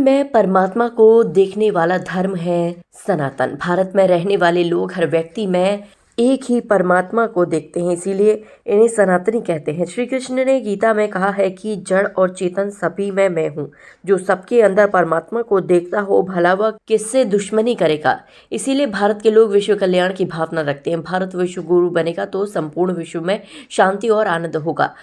में परमात्मा को देखने वाला धर्म है सनातन। भारत में रहने वाले लोग हर व्यक्ति में एक ही परमात्मा को देखते हैं, इसीलिए इन्हें सनातनी कहते हैं। श्री कृष्ण ने गीता में कहा है कि जड़ और चेतन सभी में मैं हूँ। जो सबके अंदर परमात्मा को देखता हो, भला वह किससे दुश्मनी करेगा। इसीलिए भारत के लोग विश्व कल्याण की भावना रखते हैं। भारत विश्व गुरु बनेगा तो संपूर्ण विश्व में शांति और आनंद होगा।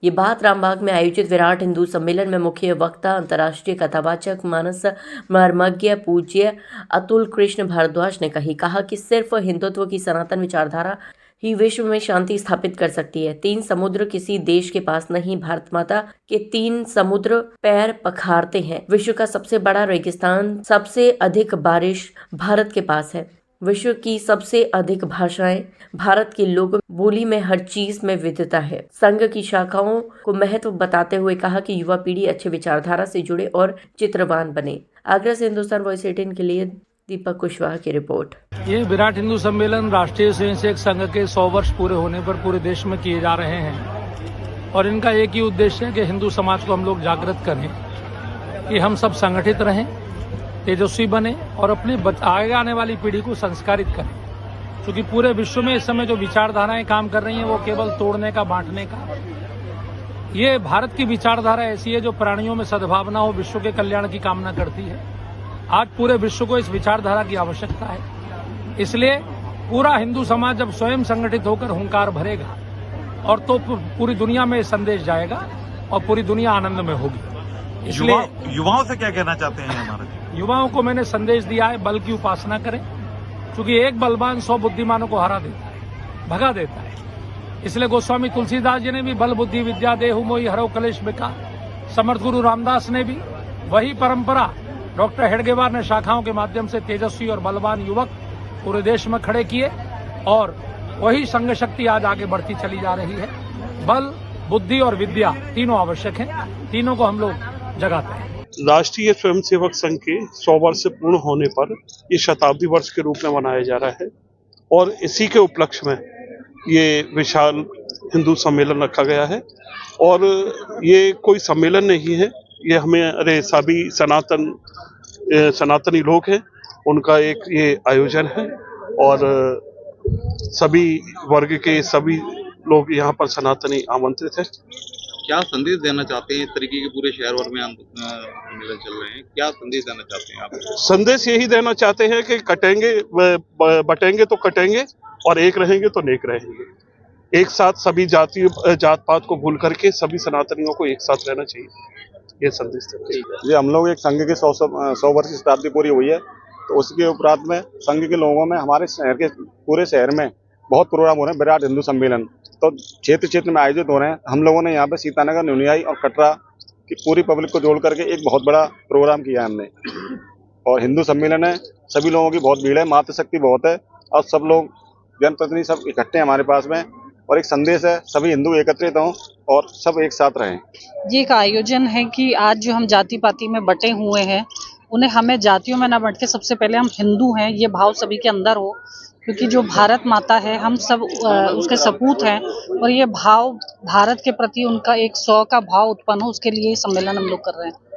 ये बात रामबाग में आयोजित विराट हिंदू सम्मेलन में मुख्य वक्ता, अंतर्राष्ट्रीय कथावाचक, मानस मर्मज्ञ पूज्य अतुल कृष्ण भारद्वाज ने कहा कि सिर्फ हिंदुत्व की सनातन विचारधारा ही विश्व में शांति स्थापित कर सकती है। 3 समुद्र किसी देश के पास नहीं, भारत माता के 3 समुद्र पैर पखारते हैं। विश्व का सबसे बड़ा रेगिस्तान, सबसे अधिक बारिश भारत के पास है। विश्व की सबसे अधिक भाषाएं, भारत के लोग बोली में हर चीज में विविधता है। संघ की शाखाओं को महत्व बताते हुए कहा कि युवा पीढ़ी अच्छे विचारधारा से जुड़े और चित्रवान बने। आगरा से हिंदुस्तान वॉइस 18 के लिए दीपक कुशवाहा की रिपोर्ट। ये विराट हिंदू सम्मेलन राष्ट्रीय स्वयंसेवक संघ के 100 वर्ष पूरे होने पर पूरे देश में किए जा रहे हैं और इनका एक ही उद्देश्य है कि हिंदू समाज को हम लोग जागृत करें कि हम सब संगठित रहें, तेजस्वी बने और अपनी आगे आने वाली पीढ़ी को संस्कारित करें। क्योंकि पूरे विश्व में इस समय जो विचारधाराएं काम कर रही हैं वो केवल तोड़ने का, बांटने का। ये भारत की विचारधारा ऐसी है जो प्राणियों में सद्भावना हो, विश्व के कल्याण की कामना करती है। आज पूरे विश्व को इस विचारधारा की आवश्यकता है। इसलिए पूरा हिंदू समाज जब स्वयं संगठित होकर हुंकार भरेगा और तो पूरी दुनिया में संदेश जाएगा और पूरी दुनिया आनंद में होगी। इसलिए युवाओं से क्या कहना चाहते हैं हमारे? युवाओं को मैंने संदेश दिया है, बल की उपासना करें, क्योंकि एक बलवान 100 बुद्धिमानों को हरा देता है, भगा देता है। इसलिए गोस्वामी तुलसीदास जी ने भी बल बुद्धि विद्या देहु मोहि हरौ कलेश विकार, समर्थ गुरु रामदास ने भी वही परंपरा, डॉक्टर हेडगेवार ने शाखाओं के माध्यम से तेजस्वी और बलवान युवक पूरे देश में खड़े किए और वही संघ शक्ति आज आगे बढ़ती चली जा रही है। बल, बुद्धि और विद्या तीनों आवश्यक हैं, तीनों को हम लोग जगाते हैं। राष्ट्रीय स्वयंसेवक संघ के 100 वर्ष से पूर्ण होने पर ये शताब्दी वर्ष के रूप में मनाया जा रहा है और इसी के उपलक्ष्य में ये विशाल हिंदू सम्मेलन रखा गया है। और ये कोई सम्मेलन नहीं है, ये हमें सभी सनातनी लोग हैं उनका एक ये आयोजन है और सभी वर्ग के सभी लोग यहाँ पर सनातनी आमंत्रित हैं। क्या संदेश देना चाहते हैं? इस तरीके के पूरे शहर भर में सम्मेलन चल रहे हैं, क्या संदेश देना चाहते हैं आप? संदेश यही देना चाहते हैं कि कटेंगे बटेंगे तो कटेंगे और एक रहेंगे तो नेक रहेंगे। एक साथ सभी जात पात को भूल करके सभी सनातनियों को एक साथ रहना चाहिए, ये संदेश देते हैं। ये हम लोग एक संघ के 100 वर्ष की शताब्दी पूरी हुई है, तो उसके उपरांत में संघ के लोगों में हमारे शहर के पूरे शहर में बहुत प्रोग्राम हो रहे हैं। विराट हिंदू सम्मेलन तो क्षेत्र में आयोजित हो रहे हैं। हम लोगों ने यहाँ पे सीतानगर, न्यूनियाई और कटरा की पूरी पब्लिक को जोड़ करके एक बहुत बड़ा प्रोग्राम किया है हमने। और हिंदू सम्मेलन है, सभी लोगों की बहुत भीड़ है, मातृशक्ति बहुत है और सब लोग जनप्रतिनिधि सब इकट्ठे हैं हमारे पास में और एक संदेश है सभी हिंदू एकत्रित हों और सब एक साथ रहें। ये एक आयोजन है कि आज जो हम जाति पाति में बटे हुए हैं उन्हें हमें जातियों में न बंट के सबसे पहले हम हिंदू हैं ये भाव सभी के अंदर हो, क्योंकि जो भारत माता है हम सब उसके सपूत हैं और ये भाव भारत के प्रति उनका एक 100 का भाव उत्पन्न हो, उसके लिए सम्मेलन हम लोग कर रहे हैं।